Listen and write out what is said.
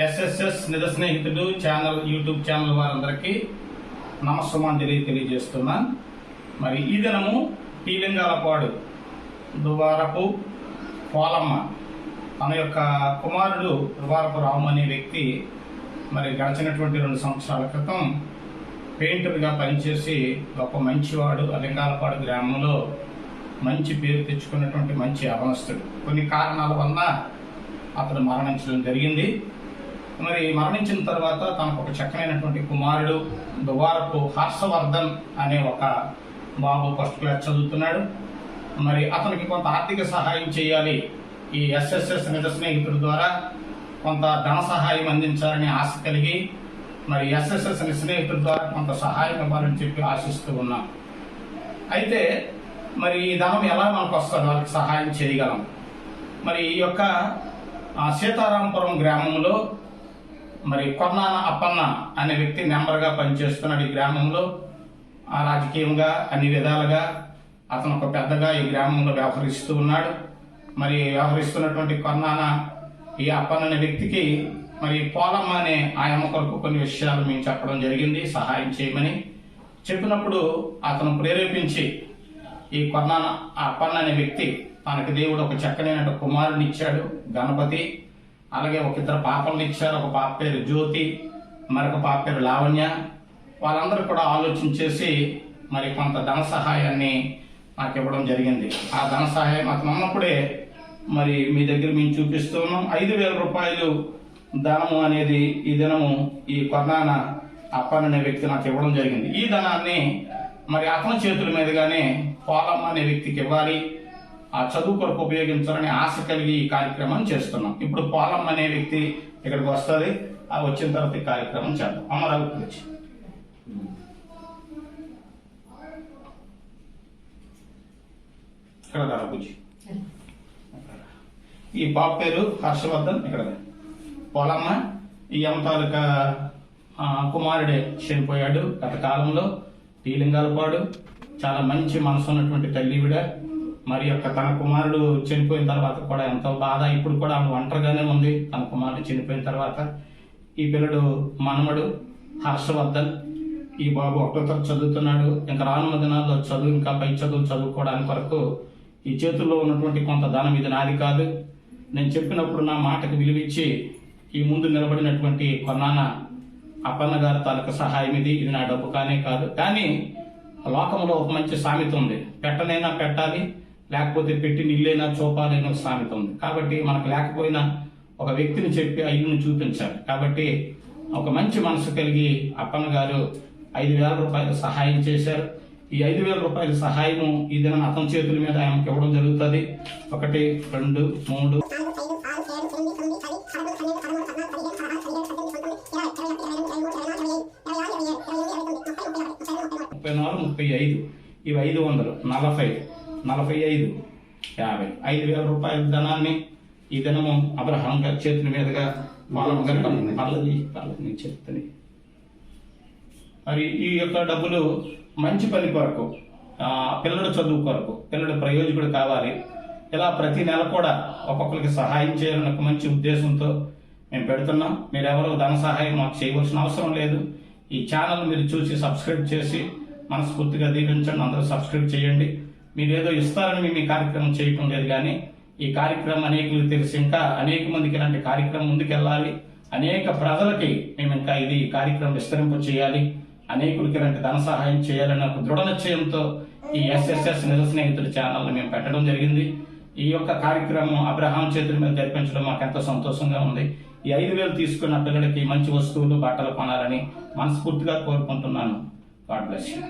SSS నిజ స్నేహితుడు channel YouTube channel వారందరికీ నమస్సుమాంజలి తెలియజేస్తున్నా. మరి ఈ దినము టీలింగాలపాడు దువారపు పోలమ్మ తన యొక్క కుమారుడు దువారపు రాము అనే వ్యక్తి మరి గడిచినటువంటి 2 సంవత్సరాల క్రితం పెయింటర్గా పనిచేసి ఒక మంచివాడు లింగాలపాడు గ్రామంలో మంచి పేరు తెచ్చుకున్నటువంటి మంచి అవనస్తుడు. కొన్ని కారణాల వలన అతడు మరణించడం జరిగింది. మరి మరణించిన తర్వాత తనకు ఒక చక్కనైనటువంటి కుమారుడు దువారపు హర్షవర్ధన్ అనే ఒక బాబు ఫస్ట్ క్లాస్ చదువుతున్నాడు. మరి అతనికి కొంత ఆర్థిక సహాయం చేయాలి, ఈ ఎస్ఎస్ఎస్ నిజ స్నేహితుడి ద్వారా కొంత ధన సహాయం అందించాలని ఆశ కలిగి మరి ఎస్ఎస్ఎస్ నిజ స్నేహితుడి ద్వారా కొంత సహాయం ఇవ్వాలని చెప్పి ఆశిస్తూ ఉన్నాం. అయితే మరి ఈ ధనం ఎలా మనకు వస్తుంది, వాళ్ళకి సహాయం చేయగలం. మరి ఈ యొక్క సీతారాంపురం గ్రామంలో మరి కొన్నాన అప్పన్న అనే వ్యక్తి మెంబర్గా పనిచేస్తున్నాడు. ఈ గ్రామంలో రాజకీయంగా అన్ని విధాలుగా అతను ఒక పెద్దగా ఈ గ్రామంలో వ్యవహరిస్తూ ఉన్నాడు. మరి వ్యవహరిస్తున్నటువంటి కొన్నాన ఈ అప్పన్న అనే వ్యక్తికి మరి పోలమ్మ అనే ఆయమ్మ కొరకు కొన్ని విషయాలు మేము చెప్పడం జరిగింది, సహాయం చేయమని చెప్పినప్పుడు అతను ప్రేరేపించి ఈ కొన్నాన అప్పన్న అనే వ్యక్తి తనకి దేవుడు ఒక చక్కనైన కుమారుని ఇచ్చాడు గణపతి, అలాగే ఒక 2 పాపలను ఇచ్చారు. ఒక పాప పేరు జ్యోతి, మరొక పాప పేరు లావణ్య. వాళ్ళందరూ కూడా ఆలోచించేసి మరి కొంత ధన సహాయాన్ని నాకు ఇవ్వడం జరిగింది. ఆ ధన సహాయం అతను ఉన్నప్పుడే మరి మీ దగ్గర మేము చూపిస్తూ ఉన్నాం. 5,000 రూపాయలు ధనము అనేది ఈ దినము ఈ కొన్నాన అప్పన్న అనే వ్యక్తి నాకు ఇవ్వడం జరిగింది. ఈ ధనాన్ని మరి అతని చేతుల మీదుగానే పోలమ్మ అనే వ్యక్తికి ఇవ్వాలి, ఆ చదువు కొరకు ఉపయోగించాలని ఆశ కలిగి ఈ కార్యక్రమం చేస్తున్నాం. ఇప్పుడు పోలమ్మ అనే వ్యక్తి ఇక్కడికి వస్తుంది, ఆ వచ్చిన తర్వాత ఈ కార్యక్రమం చేద్దాం. అమరావతి వచ్చి ఇక్కడ పూజ. ఈ పాప పేరు హర్షవర్ధన్. ఇక్కడ పోలమ్మ ఈ అమ్మ తాలూకా కుమారుడే చనిపోయాడు గత కాలంలో. టీలింగాలపాడు చాలా మంచి మనసు ఉన్నటువంటి తల్లివిడ. మరి యొక్క తన కుమారుడు చనిపోయిన తర్వాత కూడా ఎంతో బాధ. ఇప్పుడు కూడా ఆమె ఒంటరిగానే ఉంది తన కుమారుడు చనిపోయిన తర్వాత. ఈ పిల్లడు మనమడు హర్షవర్ధన్. ఈ బాబు 1వ తరగతి చదువుతున్నాడు. ఇంకా రానున్న దినాల్లో చదువు ఇంకా పై చదువులు చదువుకోవడానికి వరకు ఈ చేతుల్లో ఉన్నటువంటి కొంత ధనం ఇది నాది కాదు. నేను చెప్పినప్పుడు నా మాటకు విలువిచ్చి ఈ ముందు నిలబడినటువంటి కొన్నాన అప్పన్న గారి తాలూకు సహాయం ఇది నా డబ్బు కానే కాదు. కానీ లోకంలో ఒక మంచి సామెత ఉంది, పెట్టనైనా పెట్టాలి, లేకపోతే పెట్టి నీళ్ళైనా చూపాలైనా ఒక సామెత ఉంది. కాబట్టి మనకు లేకపోయినా ఒక వ్యక్తిని చెప్పి ఆ ఇల్లును చూపించాలి. కాబట్టి ఒక మంచి మనసు కలిగి అప్పన్న గారు 5,000 రూపాయలు సహాయం చేశారు. ఈ 5,000 రూపాయల సహాయము ఈ దిన అతని చేతుల మీద ఆయనకి ఇవ్వడం జరుగుతుంది. 1, 2, 3, 34, 35, ఇవి 500, 40, 45, 50, 5,000 రూపాయల ధనాన్ని ఈ దినము అబ్రహాం గారి చేతుల మీదుగా చెప్తాను. మరి ఈ యొక్క డబ్బులు మంచి పని కొరకు, పిల్లడు చదువు కొరకు, పిల్లడు ప్రయోజకుడు కావాలి, ఇలా ప్రతి నెల కూడా ఒక్కొక్కరికి సహాయం చేయాలని ఒక మంచి ఉద్దేశంతో మేము పెడుతున్నాం. మీరెవరో ధన సహాయం మాకు చేయవలసిన అవసరం లేదు. ఈ ఛానల్ మీరు చూసి సబ్స్క్రైబ్ చేసి మనస్ఫూర్తిగా దీవించండి. అందరూ సబ్స్క్రైబ్ చేయండి. మీరు ఏదో ఇస్తారని మేము ఈ కార్యక్రమం చేయటం లేదు, కానీ ఈ కార్యక్రమం అనేకులకు తెలిసి ఇంకా అనేక మందికి ఇలాంటి కార్యక్రమం ముందుకెళ్ళాలి. అనేక ప్రజలకి మేము ఇంకా ఇది కార్యక్రమం విస్తరింప చేయాలి, అనేకులకి ఇలాంటి ధన సహాయం చేయాలని ఒక దృఢ నిశ్చయంతో ఈ ఎస్ఎస్ఎస్ నిజ స్నేహితుడి ఛానల్ని మేము పెట్టడం జరిగింది. ఈ యొక్క కార్యక్రమం అబ్రహాం చేతుల మీద జరిపించడం మాకు ఎంతో సంతోషంగా ఉంది. ఈ 5,000 తీసుకున్న పిల్లలకి మంచి వస్తువులు బట్టలు కొనాలని మనస్ఫూర్తిగా కోరుకుంటున్నాను. God bless you.